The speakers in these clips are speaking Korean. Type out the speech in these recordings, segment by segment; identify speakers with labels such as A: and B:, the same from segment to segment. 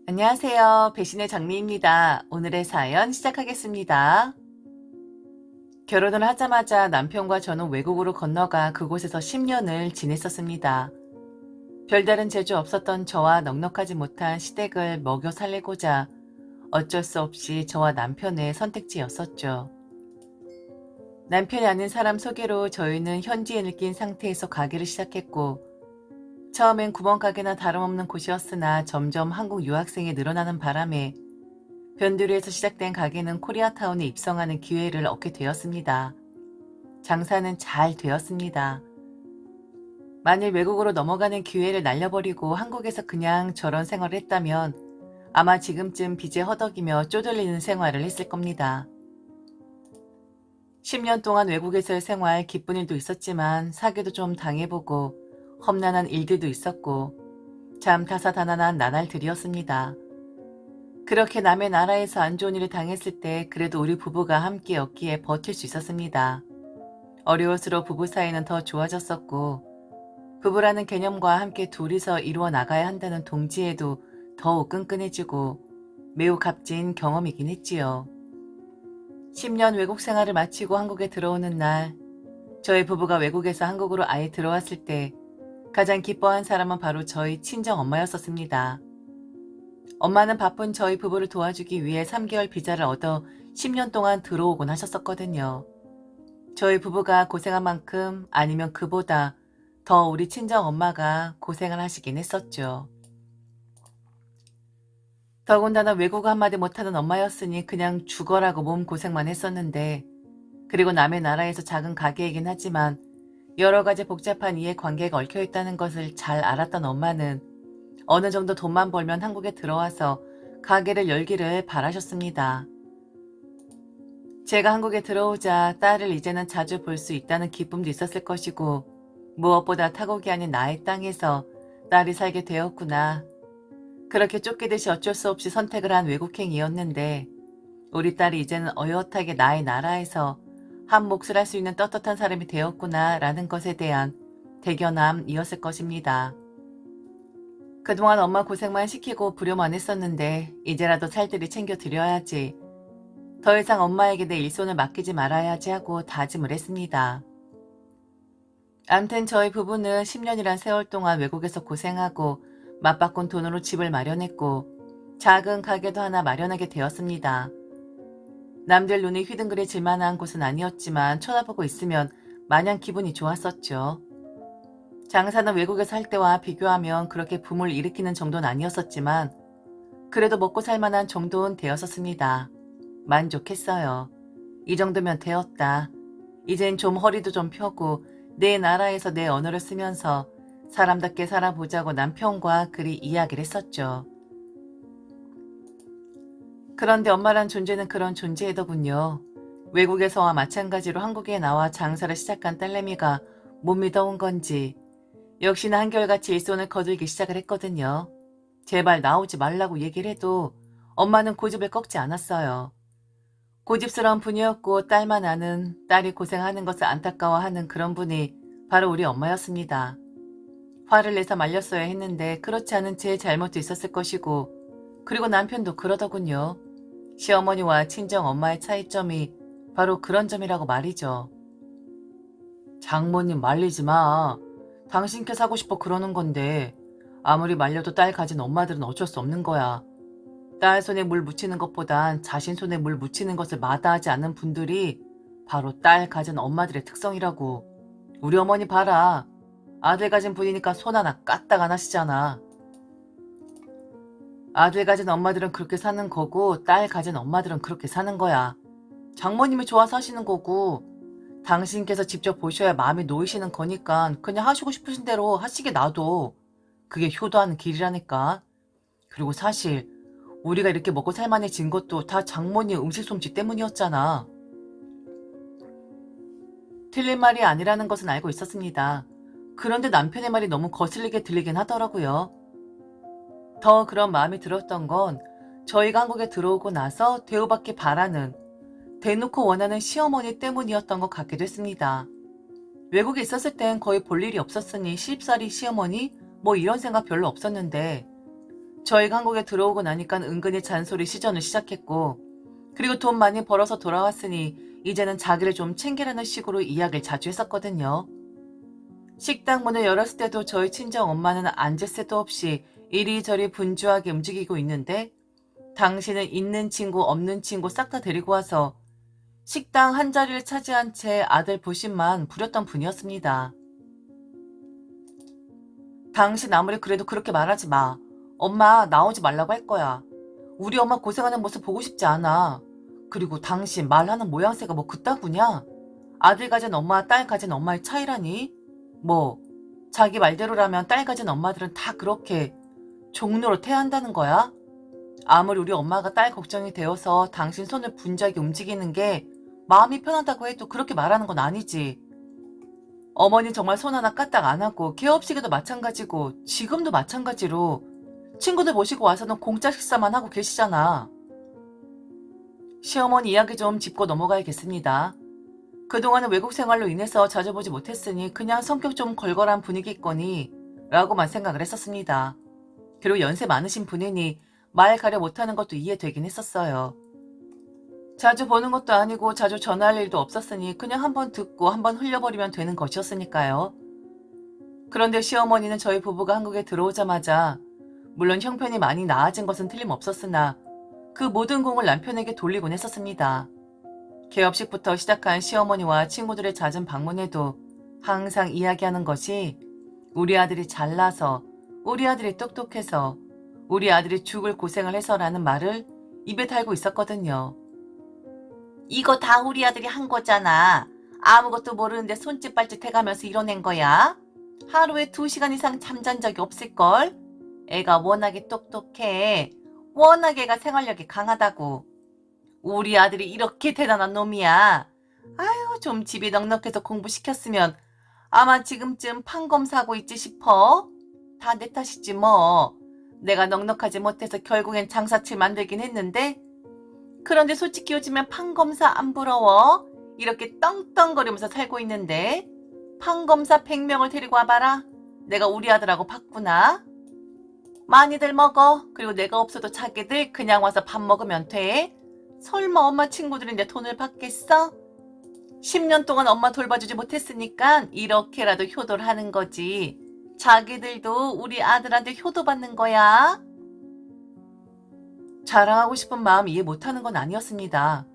A: 안녕하세요. 배신의 장미입니다. 오늘의 사연 시작하겠습니다. 결혼을 하자마자 남편과 저는 외국으로 건너가 그곳에서 10년을 지냈었습니다. 별다른 재주 없었던 저와 넉넉하지 못한 시댁을 먹여 살리고자 어쩔 수 없이 저와 남편의 선택지였었죠. 남편이 아는 사람 소개로 저희는 현지인을 낀 상태에서 가게를 시작했고, 처음엔 구멍가게나 다름없는 곳이었으나 점점 한국 유학생이 늘어나는 바람에 변두리에서 시작된 가게는 코리아타운에 입성하는 기회를 얻게 되었습니다. 장사는 잘 되었습니다. 만일 외국으로 넘어가는 기회를 날려버리고 한국에서 그냥 저런 생활을 했다면 아마 지금쯤 빚에 허덕이며 쪼들리는 생활을 했을 겁니다. 10년 동안 외국에서의 생활, 기쁜 일도 있었지만 사기도 좀 당해보고 험난한 일들도 있었고 참 다사다난한 나날들이었습니다. 그렇게 남의 나라에서 안 좋은 일을 당했을 때 그래도 우리 부부가 함께였기에 버틸 수 있었습니다. 어려울수록 부부 사이는 더 좋아졌었고, 부부라는 개념과 함께 둘이서 이루어 나가야 한다는 동지에도 더욱 끈끈해지고 매우 값진 경험이긴 했지요. 10년 외국 생활을 마치고 한국에 들어오는 날, 저희 부부가 외국에서 한국으로 아예 들어왔을 때 가장 기뻐한 사람은 바로 저희 친정 엄마였었습니다. 엄마는 바쁜 저희 부부를 도와주기 위해 3개월 비자를 얻어 10년 동안 들어오곤 하셨었거든요. 저희 부부가 고생한 만큼 아니면 그보다 더 우리 친정 엄마가 고생을 하시긴 했었죠. 더군다나 외국어 한마디 못하는 엄마였으니 그냥 죽어라고 몸 고생만 했었는데, 그리고 남의 나라에서 작은 가게이긴 하지만 여러 가지 복잡한 이해관계가 얽혀있다는 것을 잘 알았던 엄마는 어느 정도 돈만 벌면 한국에 들어와서 가게를 열기를 바라셨습니다. 제가 한국에 들어오자 딸을 이제는 자주 볼 수 있다는 기쁨도 있었을 것이고, 무엇보다 타국이 아닌 나의 땅에서 딸이 살게 되었구나. 그렇게 쫓기듯이 어쩔 수 없이 선택을 한 외국행이었는데, 우리 딸이 이제는 어엿하게 나의 나라에서 한 몫을 할 수 있는 떳떳한 사람이 되었구나 라는 것에 대한 대견함이었을 것입니다. 그동안 엄마 고생만 시키고 부려만 했었는데 이제라도 살뜰히 챙겨드려야지. 더 이상 엄마에게 내 일손을 맡기지 말아야지 하고 다짐을 했습니다. 암튼 저희 부부는 10년이란 세월 동안 외국에서 고생하고 맞바꾼 돈으로 집을 마련했고 작은 가게도 하나 마련하게 되었습니다. 남들 눈이 휘둥그레질 만한 곳은 아니었지만 쳐다보고 있으면 마냥 기분이 좋았었죠. 장사는 외국에서 할 때와 비교하면 그렇게 붐을 일으키는 정도는 아니었었지만 그래도 먹고 살 만한 정도는 되었었습니다. 만족했어요. 이 정도면 되었다. 이젠 좀 허리도 좀 펴고 내 나라에서 내 언어를 쓰면서 사람답게 살아보자고 남편과 그리 이야기를 했었죠. 그런데 엄마란 존재는 그런 존재이더군요. 외국에서와 마찬가지로 한국에 나와 장사를 시작한 딸내미가 못 믿어온 건지 역시나 한결같이 일손을 거들기 시작을 했거든요. 제발 나오지 말라고 얘기를 해도 엄마는 고집을 꺾지 않았어요. 고집스러운 분이었고 딸만 아는, 딸이 고생하는 것을 안타까워하는 그런 분이 바로 우리 엄마였습니다. 화를 내서 말렸어야 했는데 그렇지 않은 제 잘못도 있었을 것이고, 그리고 남편도 그러더군요. 시어머니와 친정 엄마의 차이점이 바로 그런 점이라고 말이죠. 장모님 말리지 마. 당신께 사고 싶어 그러는 건데 아무리 말려도 딸 가진 엄마들은 어쩔 수 없는 거야. 딸 손에 물 묻히는 것보단 자신 손에 물 묻히는 것을 마다하지 않는 분들이 바로 딸 가진 엄마들의 특성이라고. 우리 어머니 봐라. 아들 가진 분이니까 손 하나 까딱 안 하시잖아. 아들 가진 엄마들은 그렇게 사는 거고 딸 가진 엄마들은 그렇게 사는 거야. 장모님이 좋아서 하시는 거고 당신께서 직접 보셔야 마음이 놓이시는 거니까 그냥 하시고 싶으신 대로 하시게 놔둬. 그게 효도하는 길이라니까. 그리고 사실 우리가 이렇게 먹고 살만해진 것도 다 장모님 음식 솜씨 때문이었잖아. 틀린 말이 아니라는 것은 알고 있었습니다. 그런데 남편의 말이 너무 거슬리게 들리긴 하더라고요. 더 그런 마음이 들었던 건 저희가 한국에 들어오고 나서 대우받기 바라는, 대놓고 원하는 시어머니 때문이었던 것 같기도 했습니다. 외국에 있었을 땐 거의 볼 일이 없었으니 시집살이 시어머니 뭐 이런 생각 별로 없었는데 저희가 한국에 들어오고 나니까 은근히 잔소리 시전을 시작했고, 그리고 돈 많이 벌어서 돌아왔으니 이제는 자기를 좀 챙기라는 식으로 이야기를 자주 했었거든요. 식당 문을 열었을 때도 저희 친정 엄마는 앉을 새도 없이 이리저리 분주하게 움직이고 있는데, 당신은 있는 친구 없는 친구 싹 다 데리고 와서 식당 한 자리를 차지한 채 아들 부심만 부렸던 분이었습니다. 당신 아무리 그래도 그렇게 말하지 마. 엄마 나오지 말라고 할 거야. 우리 엄마 고생하는 모습 보고 싶지 않아. 그리고 당신 말하는 모양새가 뭐 그따구냐? 아들 가진 엄마와 딸 가진 엄마의 차이라니? 뭐 자기 말대로라면 딸 가진 엄마들은 다 그렇게 종로로 태한다는 거야? 아무리 우리 엄마가 딸 걱정이 되어서 당신 손을 분주하게 움직이는 게 마음이 편하다고 해도 그렇게 말하는 건 아니지. 어머니 정말 손 하나 까딱 안 하고 개업식에도 마찬가지고 지금도 마찬가지로 친구들 모시고 와서는 공짜 식사만 하고 계시잖아. 시어머니 이야기 좀 짚고 넘어가야겠습니다. 그동안은 외국 생활로 인해서 자주 보지 못했으니 그냥 성격 좀 걸걸한 분위기겠거니 라고만 생각을 했었습니다. 그리고 연세 많으신 분이니 말 가려 못하는 것도 이해되긴 했었어요. 자주 보는 것도 아니고 자주 전화할 일도 없었으니 그냥 한번 듣고 한번 흘려버리면 되는 것이었으니까요. 그런데 시어머니는 저희 부부가 한국에 들어오자마자 물론 형편이 많이 나아진 것은 틀림없었으나 그 모든 공을 남편에게 돌리곤 했었습니다. 개업식부터 시작한 시어머니와 친구들의 잦은 방문에도 항상 이야기하는 것이 우리 아들이 잘나서, 우리 아들이 똑똑해서, 우리 아들이 죽을 고생을 해서라는 말을 입에 달고 있었거든요. 이거 다 우리 아들이 한 거잖아. 아무것도 모르는데 손짓 발짓 해가면서 이뤄낸 거야. 하루에 2시간 이상 잠잔 적이 없을걸? 애가 워낙에 똑똑해. 워낙 애가 생활력이 강하다고. 우리 아들이 이렇게 대단한 놈이야. 아유, 좀 집이 넉넉해서 공부시켰으면 아마 지금쯤 판검사하고 있지 싶어. 다 내 탓이지 뭐. 내가 넉넉하지 못해서 결국엔 장사칠 만들긴 했는데, 그런데 솔직히 요즘엔 판검사 안 부러워? 이렇게 떵떵거리면서 살고 있는데 판검사 100명을 데리고 와봐라. 내가 우리 아들하고 바꾸나? 많이들 먹어. 그리고 내가 없어도 자기들 그냥 와서 밥 먹으면 돼. 설마 엄마 친구들인데 돈을 받겠어? 10년 동안 엄마 돌봐주지 못했으니까 이렇게라도 효도를 하는 거지. 자기들도 우리 아들한테 효도받는 거야. 자랑하고 싶은 마음 이해 못하는 건 아니었습니다.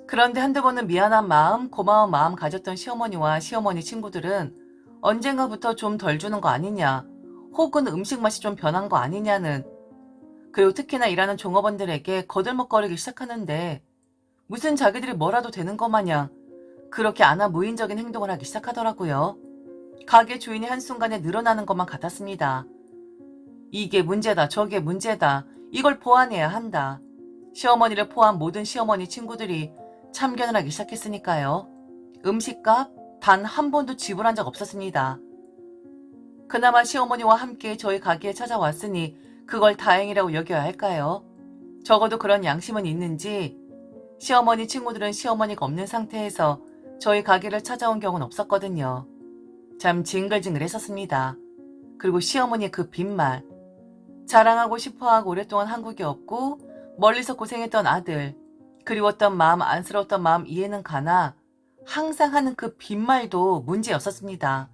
A: 그런데 한두 번은 미안한 마음, 고마운 마음 가졌던 시어머니와 시어머니 친구들은 언젠가부터 좀 덜 주는 거 아니냐, 혹은 음식 맛이 좀 변한 거 아니냐는, 그리고 특히나 일하는 종업원들에게 거들먹거리기 시작하는데 무슨 자기들이 뭐라도 되는 것 마냥 그렇게 아나무인적인 행동을 하기 시작하더라고요. 가게 주인이 한순간에 늘어나는 것만 같았습니다. 이게 문제다, 저게 문제다, 이걸 보완해야 한다. 시어머니를 포함 모든 시어머니 친구들이 참견을 하기 시작했으니까요. 음식값 단 한 번도 지불한 적 없었습니다. 그나마 시어머니와 함께 저희 가게에 찾아왔으니 그걸 다행이라고 여겨야 할까요? 적어도 그런 양심은 있는지 시어머니 친구들은 시어머니가 없는 상태에서 저희 가게를 찾아온 경우는 없었거든요. 참 징글징글했었습니다. 그리고 시어머니의 그 빈말, 자랑하고 싶어하고 오랫동안 한국에 없고 멀리서 고생했던 아들, 그리웠던 마음, 안쓰러웠던 마음 이해는 가나 항상 하는 그 빈말도 문제였었습니다.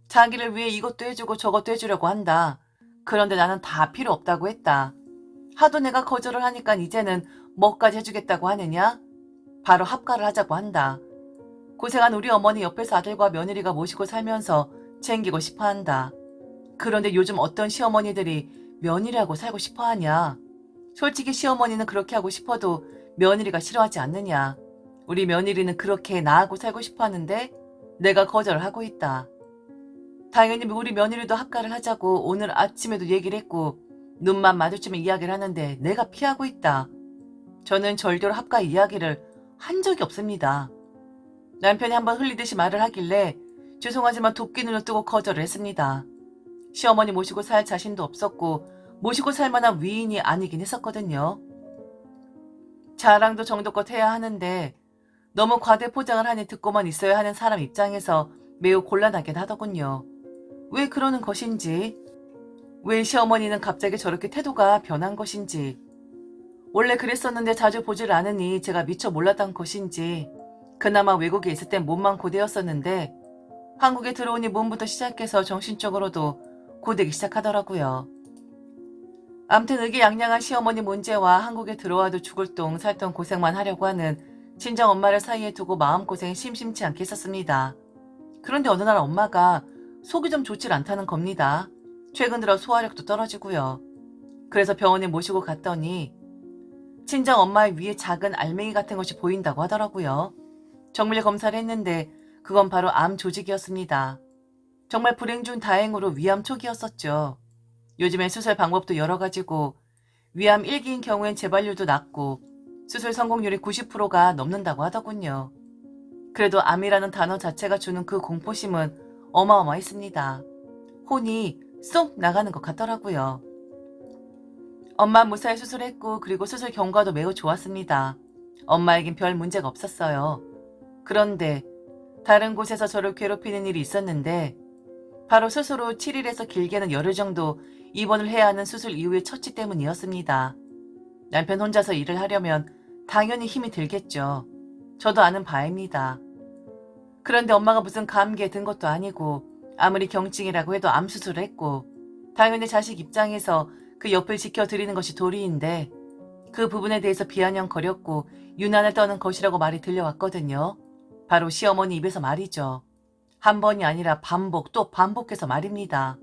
A: 자기를 위해 이것도 해주고 저것도 해주려고 한다. 그런데 나는 다 필요 없다고 했다. 하도 내가 거절을 하니까 이제는 뭐까지 해주겠다고 하느냐? 바로 합가를 하자고 한다. 고생한 우리 어머니 옆에서 아들과 며느리가 모시고 살면서 챙기고 싶어 한다. 그런데 요즘 어떤 시어머니들이 며느리하고 살고 싶어 하냐? 솔직히 시어머니는 그렇게 하고 싶어도 며느리가 싫어하지 않느냐? 우리 며느리는 그렇게 나하고 살고 싶어 하는데 내가 거절을 하고 있다. 당연히 우리 며느리도 합가를 하자고 오늘 아침에도 얘기를 했고 눈만 마주치면 이야기를 하는데 내가 피하고 있다. 저는 절대로 합가 이야기를 한 적이 없습니다. 남편이 한번 흘리듯이 말을 하길래 죄송하지만 도끼 눈을 뜨고 거절을 했습니다. 시어머니 모시고 살 자신도 없었고 모시고 살 만한 위인이 아니긴 했었거든요. 자랑도 정도껏 해야 하는데 너무 과대포장을 하니 듣고만 있어야 하는 사람 입장에서 매우 곤란하긴 하더군요. 왜 그러는 것인지. 왜 시어머니는 갑자기 저렇게 태도가 변한 것인지, 원래 그랬었는데 자주 보질 않으니 제가 미처 몰랐던 것인지, 그나마 외국에 있을 땐 몸만 고되었었는데 한국에 들어오니 몸부터 시작해서 정신적으로도 고되기 시작하더라고요. 암튼 의기양양한 시어머니 문제와 한국에 들어와도 죽을 똥 살똥 고생만 하려고 하는 친정 엄마를 사이에 두고 마음고생이 심심치 않게 했었습니다. 그런데 어느 날 엄마가 속이 좀 좋질 않다는 겁니다. 최근 들어 소화력도 떨어지고요. 그래서 병원에 모시고 갔더니 친정 엄마의 위에 작은 알맹이 같은 것이 보인다고 하더라고요. 정밀 검사를 했는데 그건 바로 암 조직이었습니다. 정말 불행 중 다행으로 위암 초기였었죠. 요즘엔 수술 방법도 여러 가지고 위암 1기인 경우엔 재발률도 낮고 수술 성공률이 90%가 넘는다고 하더군요. 그래도 암이라는 단어 자체가 주는 그 공포심은 어마어마했습니다. 혼이 쏙 나가는 것 같더라고요. 엄마 무사히 수술했고 그리고 수술 경과도 매우 좋았습니다. 엄마에겐 별 문제가 없었어요. 그런데 다른 곳에서 저를 괴롭히는 일이 있었는데 바로 수술 후 7일에서 길게는 열흘 정도 입원을 해야 하는 수술 이후의 처치 때문이었습니다. 남편 혼자서 일을 하려면 당연히 힘이 들겠죠. 저도 아는 바입니다. 그런데 엄마가 무슨 감기에 든 것도 아니고 아무리 경증이라고 해도 암 수술을 했고 당연히 자식 입장에서 그 옆을 지켜드리는 것이 도리인데 그 부분에 대해서 비아냥거렸고 유난을 떠는 것이라고 말이 들려왔거든요. 바로 시어머니 입에서 말이죠. 한 번이 아니라 반복 또 반복해서 말입니다.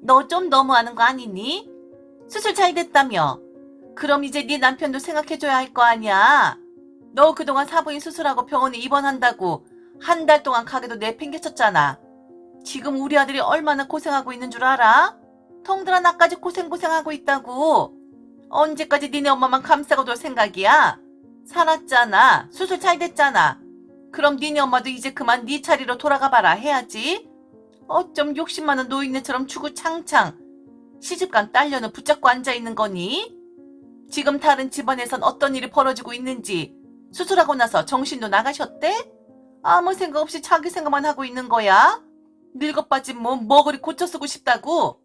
A: 너 좀 너무하는 거 아니니? 수술 잘 됐다며. 그럼 이제 네 남편도 생각해줘야 할 거 아니야. 너 그동안 사부인 수술하고 병원에 입원한다고 한 달 동안 가게도 내팽개쳤잖아. 지금 우리 아들이 얼마나 고생하고 있는 줄 알아? 통들어 나까지 고생하고 있다고. 언제까지 니네 엄마만 감싸고 놀 생각이야? 살았잖아. 수술 잘 됐잖아. 그럼 니네 엄마도 이제 그만 네 자리로 돌아가 봐라 해야지. 어쩜 욕심 많은 노인네처럼 주구장창 시집간 딸녀는 붙잡고 앉아있는 거니? 지금 다른 집안에선 어떤 일이 벌어지고 있는지 수술하고 나서 정신도 나가셨대? 아무 생각 없이 자기 생각만 하고 있는 거야? 늙어 빠진 몸 머구리 고쳐 쓰고 싶다고?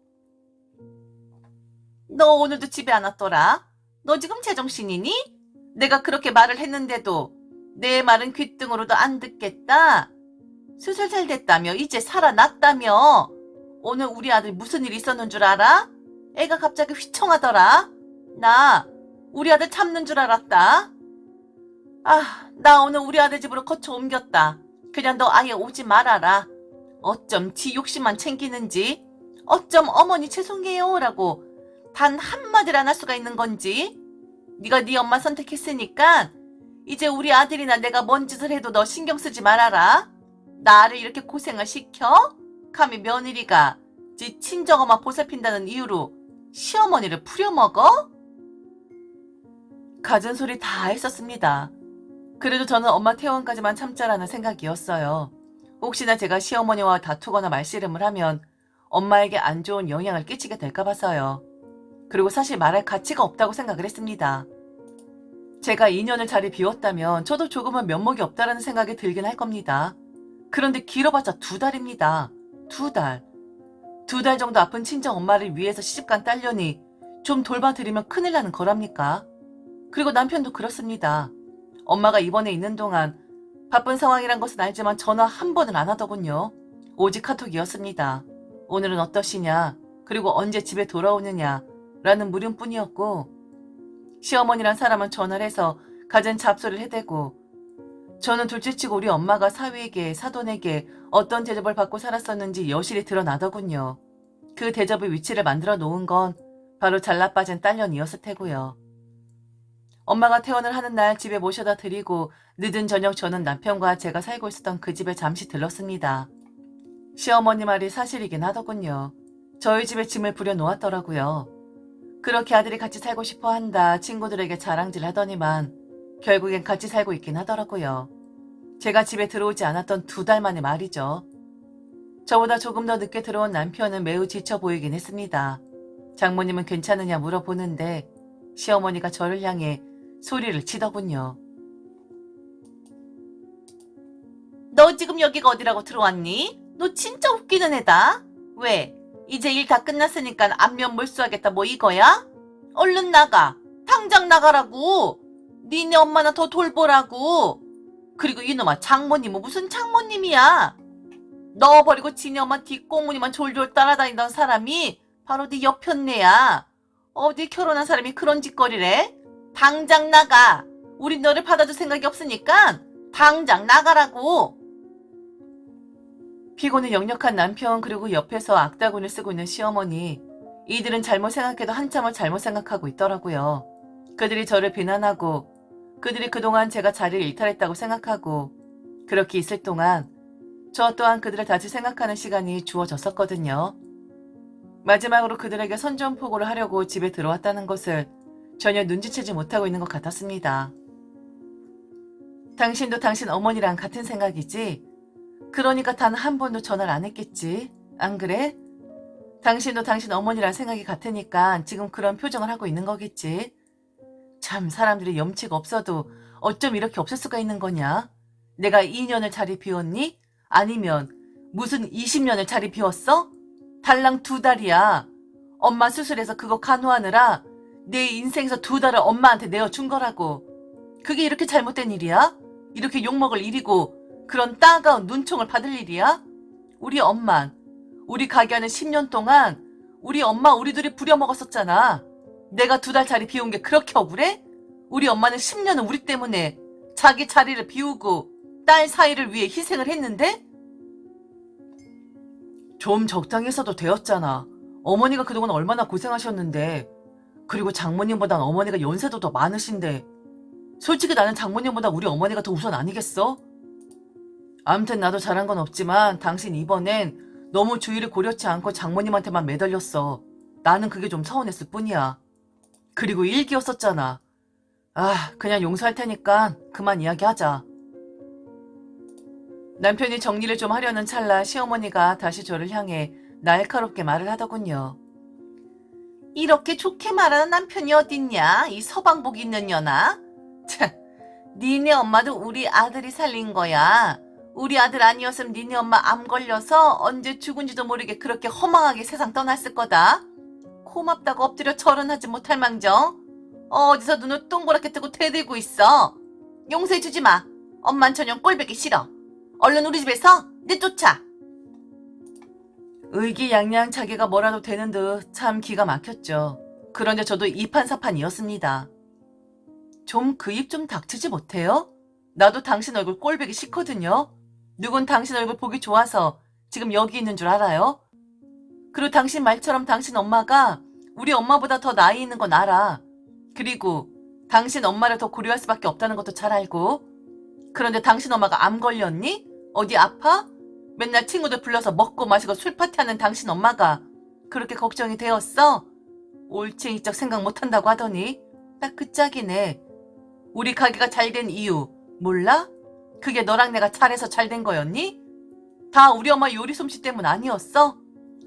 A: 너 오늘도 집에 안 왔더라? 너 지금 제정신이니? 내가 그렇게 말을 했는데도 내 말은 귓등으로도 안 듣겠다? 수술 잘 됐다며 이제 살아났다며 오늘 우리 아들 무슨 일 있었는 줄 알아? 애가 갑자기 휘청하더라. 나 우리 아들 참는 줄 알았다. 나 오늘 우리 아들 집으로 거쳐 옮겼다. 그냥 너 아예 오지 말아라. 어쩜 지 욕심만 챙기는지 어쩜 어머니 죄송해요 라고 단 한마디를 안 할 수가 있는 건지. 네가 네 엄마 선택했으니까 이제 우리 아들이나 내가 뭔 짓을 해도 너 신경 쓰지 말아라. 나를 이렇게 고생을 시켜? 감히 며느리가 지 친정엄마 보살핀다는 이유로 시어머니를 부려먹어? 갖은 소리 다 했었습니다. 그래도 저는 엄마 퇴원까지만 참자라는 생각이었어요. 혹시나 제가 시어머니와 다투거나 말씨름을 하면 엄마에게 안 좋은 영향을 끼치게 될까 봐서요. 그리고 사실 말할 가치가 없다고 생각을 했습니다. 제가 2년을 자리 비웠다면 저도 조금은 면목이 없다라는 생각이 들긴 할 겁니다. 그런데 길어봤자 2달입니다. 2달. 2달 정도 아픈 친정 엄마를 위해서 시집간 딸년이 좀 돌봐드리면 큰일 나는 거랍니까? 그리고 남편도 그렇습니다. 엄마가 입원해 있는 동안 바쁜 상황이란 것은 알지만 전화 한 번은 안 하더군요. 오직 카톡이었습니다. 오늘은 어떠시냐? 그리고 언제 집에 돌아오느냐? 라는 물음뿐이었고 시어머니란 사람은 전화를 해서 갖은 잡소리를 해대고 저는 둘째치고 우리 엄마가 사위에게 사돈에게 어떤 대접을 받고 살았었는지 여실히 드러나더군요. 그 대접의 위치를 만들어 놓은 건 바로 잘나빠진 딸년이었을 테고요. 엄마가 퇴원을 하는 날 집에 모셔다 드리고 늦은 저녁 저는 남편과 제가 살고 있었던 그 집에 잠시 들렀습니다. 시어머니 말이 사실이긴 하더군요. 저희 집에 짐을 부려놓았더라고요. 그렇게 아들이 같이 살고 싶어 한다 친구들에게 자랑질 하더니만 결국엔 같이 살고 있긴 하더라고요. 제가 집에 들어오지 않았던 2달 만에 말이죠. 저보다 조금 더 늦게 들어온 남편은 매우 지쳐 보이긴 했습니다. 장모님은 괜찮으냐 물어보는데 시어머니가 저를 향해 소리를 치더군요. 너 지금 여기가 어디라고 들어왔니? 너 진짜 웃기는 애다. 왜? 이제 일 다 끝났으니까 안면 몰수하겠다 뭐 이거야? 얼른 나가. 당장 나가라고. 니네 엄마나 더 돌보라고. 그리고 이놈아 장모님은 무슨 장모님이야. 너 버리고 지네 엄마 뒷공무니만 졸졸 따라다니던 사람이 바로 네 옆편네야. 어디 결혼한 사람이 그런 짓거리래? 당장 나가. 우리 너를 받아줄 생각이 없으니까 당장 나가라고. 피곤해 역력한 남편 그리고 옆에서 악다군을 쓰고 있는 시어머니. 이들은 잘못 생각해도 한참을 잘못 생각하고 있더라고요. 그들이 저를 비난하고 그들이 그동안 제가 자리를 일탈했다고 생각하고 그렇게 있을 동안 저 또한 그들을 다시 생각하는 시간이 주어졌었거든요. 마지막으로 그들에게 선전포고를 하려고 집에 들어왔다는 것을 전혀 눈치채지 못하고 있는 것 같았습니다. 당신도 당신 어머니랑 같은 생각이지? 그러니까 단 한 번도 전화를 안 했겠지. 안 그래? 당신도 당신 어머니랑 생각이 같으니까 지금 그런 표정을 하고 있는 거겠지. 참 사람들이 염치가 없어도 어쩜 이렇게 없을 수가 있는 거냐? 내가 2년을 자리 비웠니? 아니면 무슨 20년을 자리 비웠어? 달랑 2달이야. 엄마 수술해서 그거 간호하느라 내 인생에서 2달을 엄마한테 내어준 거라고. 그게 이렇게 잘못된 일이야? 이렇게 욕먹을 일이고 그런 따가운 눈총을 받을 일이야? 우리 엄만 우리 가게 하는 10년 동안 우리 엄마 우리 둘이 부려먹었었잖아. 내가 2달 자리 비운 게 그렇게 억울해? 우리 엄마는 10년은 우리 때문에 자기 자리를 비우고 딸 사이를 위해 희생을 했는데? 좀 적당히 했어도 되었잖아. 어머니가 그동안 얼마나 고생하셨는데. 그리고 장모님보단 어머니가 연세도 더 많으신데. 솔직히 나는 장모님보다 우리 어머니가 더 우선 아니겠어? 암튼 나도 잘한 건 없지만 당신 이번엔 너무 주의를 고려치 않고 장모님한테만 매달렸어. 나는 그게 좀 서운했을 뿐이야. 그리고 일기였었잖아. 그냥 용서할 테니까 그만 이야기하자. 남편이 정리를 좀 하려는 찰나 시어머니가 다시 저를 향해 날카롭게 말을 하더군요. 이렇게 좋게 말하는 남편이 어딨냐? 이 서방복 있는 년아? 참, 니네 엄마도 우리 아들이 살린 거야. 우리 아들 아니었으면 니네 엄마 암 걸려서 언제 죽은지도 모르게 그렇게 허망하게 세상 떠났을 거다. 고맙다고 엎드려 절은하지 못할 망정. 어디서 눈을 동그랗게 뜨고 대들고 있어. 용서해주지 마. 엄만 전혀 꼴보기 싫어. 얼른 우리 집에서 내쫓아. 의기양양 자기가 뭐라도 되는 듯 참 기가 막혔죠. 그런데 저도 이판사판이었습니다. 좀 그 입 좀 닥치지 못해요? 나도 당신 얼굴 꼴보기 싫거든요. 누군 당신 얼굴 보기 좋아서 지금 여기 있는 줄 알아요? 그리고 당신 말처럼 당신 엄마가 우리 엄마보다 더 나이 있는 건 알아. 그리고 당신 엄마를 더 고려할 수밖에 없다는 것도 잘 알고. 그런데 당신 엄마가 암 걸렸니? 어디 아파? 맨날 친구들 불러서 먹고 마시고 술 파티하는 당신 엄마가 그렇게 걱정이 되었어? 올챙이적 생각 못한다고 하더니 딱 그 짝이네. 우리 가게가 잘 된 이유 몰라? 그게 너랑 내가 잘해서 잘 된 거였니? 다 우리 엄마 요리 솜씨 때문 아니었어?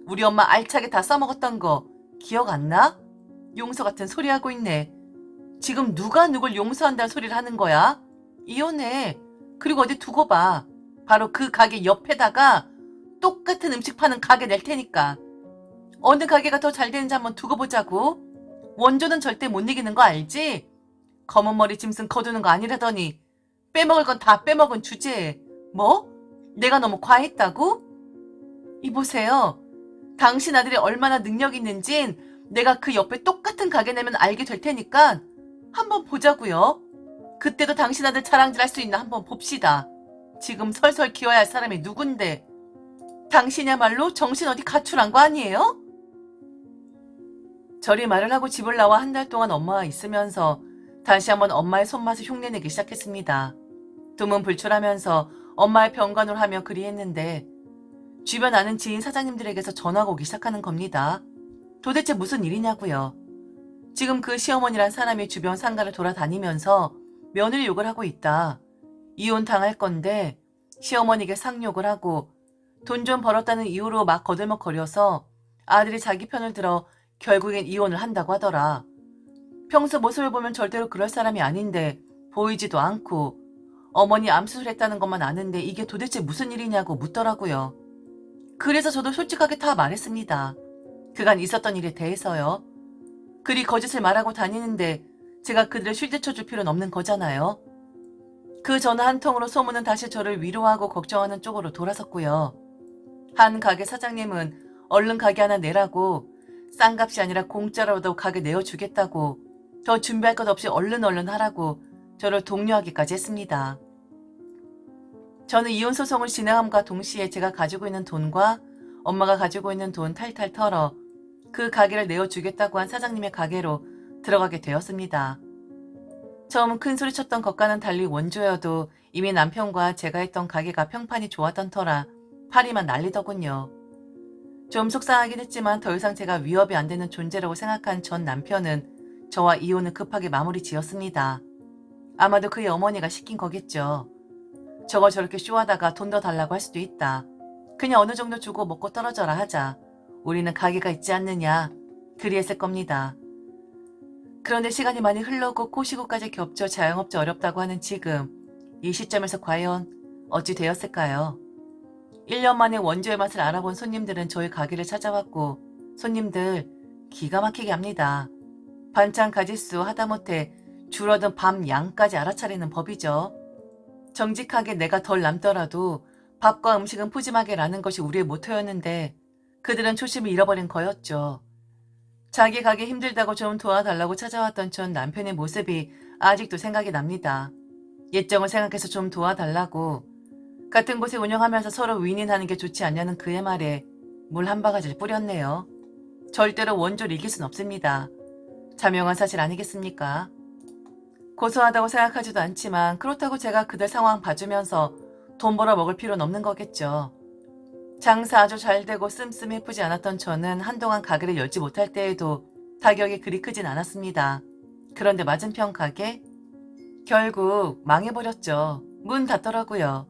A: 우리 엄마 알차게 다 써먹었던 거 기억 안 나? 용서 같은 소리 하고 있네. 지금 누가 누굴 용서한다는 소리를 하는 거야? 이혼해. 그리고 어디 두고 봐. 바로 그 가게 옆에다가 똑같은 음식 파는 가게 낼 테니까. 어느 가게가 더 잘 되는지 한번 두고 보자고. 원조는 절대 못 이기는 거 알지? 검은 머리 짐승 거두는 거 아니라더니 빼먹을 건 다 빼먹은 주제에 뭐? 내가 너무 과했다고? 이보세요. 당신 아들이 얼마나 능력 있는진 내가 그 옆에 똑같은 가게 내면 알게 될 테니까 한번 보자고요. 그때도 당신 아들 자랑질 할 수 있나 한번 봅시다. 지금 설설 키워야 할 사람이 누군데. 당신이야말로 정신 어디 가출한 거 아니에요? 저리 말을 하고 집을 나와 한 달 동안 엄마와 있으면서 다시 한번 엄마의 손맛을 흉내내기 시작했습니다. 두문불출하면서 엄마의 병간호를 하며 그리했는데 주변 아는 지인 사장님들에게서 전화가 오기 시작하는 겁니다. 도대체 무슨 일이냐고요. 지금 그 시어머니란 사람이 주변 상가를 돌아다니면서 며느리 욕을 하고 있다. 이혼 당할 건데 시어머니에게 상욕을 하고 돈 좀 벌었다는 이유로 막 거들먹거려서 아들이 자기 편을 들어 결국엔 이혼을 한다고 하더라. 평소 모습을 보면 절대로 그럴 사람이 아닌데 보이지도 않고 어머니 암수술했다는 것만 아는데 이게 도대체 무슨 일이냐고 묻더라고요. 그래서 저도 솔직하게 다 말했습니다. 그간 있었던 일에 대해서요. 그리 거짓을 말하고 다니는데 제가 그들을 실드쳐줄 필요는 없는 거잖아요. 그 전화 한 통으로 소문은 다시 저를 위로하고 걱정하는 쪽으로 돌아섰고요. 한 가게 사장님은 얼른 가게 하나 내라고, 싼 값이 아니라 공짜로도 가게 내어주겠다고, 더 준비할 것 없이 얼른 하라고 저를 독려하기까지 했습니다. 저는 이혼 소송을 진행함과 동시에 제가 가지고 있는 돈과 엄마가 가지고 있는 돈 탈탈 털어 그 가게를 내어주겠다고 한 사장님의 가게로 들어가게 되었습니다. 처음 큰 소리 쳤던 것과는 달리 원조여도 이미 남편과 제가 했던 가게가 평판이 좋았던 터라 파리만 날리더군요. 좀 속상하긴 했지만 더 이상 제가 위협이 안 되는 존재라고 생각한 전 남편은 저와 이혼을 급하게 마무리 지었습니다. 아마도 그의 어머니가 시킨 거겠죠. 저거 저렇게 쇼하다가 돈 더 달라고 할 수도 있다. 그냥 어느 정도 주고 먹고 떨어져라 하자. 우리는 가게가 있지 않느냐. 그리 했을 겁니다. 그런데 시간이 많이 흘러고 코시국까지 겹쳐 자영업자 어렵다고 하는 지금 이 시점에서 과연 어찌 되었을까요? 1년 만에 원조의 맛을 알아본 손님들은 저희 가게를 찾아왔고 손님들 기가 막히게 합니다. 반찬 가짓수 하다못해 줄어든 밥 양까지 알아차리는 법이죠. 정직하게 내가 덜 남더라도 밥과 음식은 푸짐하게 라는 것이 우리의 모토였는데 그들은 초심을 잃어버린 거였죠. 자기 가게 힘들다고 좀 도와달라고 찾아왔던 전 남편의 모습이 아직도 생각이 납니다. 예정을 생각해서 좀 도와달라고, 같은 곳에 운영하면서 서로 윈윈하는 게 좋지 않냐는 그의 말에 물 한 바가지를 뿌렸네요. 절대로 원조를 이길 순 없습니다. 자명한 사실 아니겠습니까? 고소하다고 생각하지도 않지만 그렇다고 제가 그들 상황 봐주면서 돈 벌어 먹을 필요는 없는 거겠죠. 장사 아주 잘 되고 씀씀 예쁘지 않았던 저는 한동안 가게를 열지 못할 때에도 타격이 그리 크진 않았습니다. 그런데 맞은편 가게? 결국 망해버렸죠. 문 닫더라고요.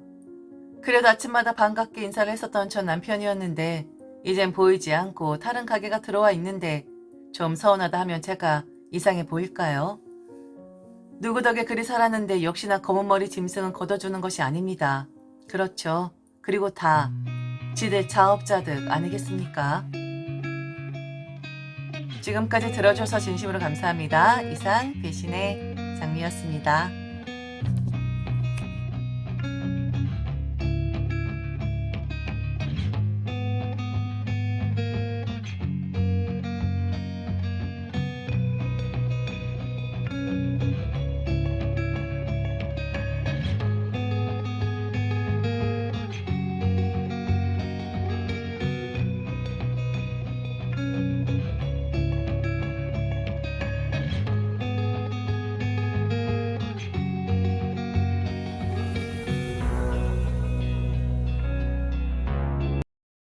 A: 그래도 아침마다 반갑게 인사를 했었던 전 남편이었는데 이젠 보이지 않고 다른 가게가 들어와 있는데 좀 서운하다 하면 제가 이상해 보일까요? 누구 덕에 그리 살았는데 역시나 검은 머리 짐승은 걷어주는 것이 아닙니다. 그렇죠. 그리고 다 지들 자업자득 아니겠습니까? 지금까지 들어줘서 진심으로 감사합니다. 이상 배신의 장미였습니다.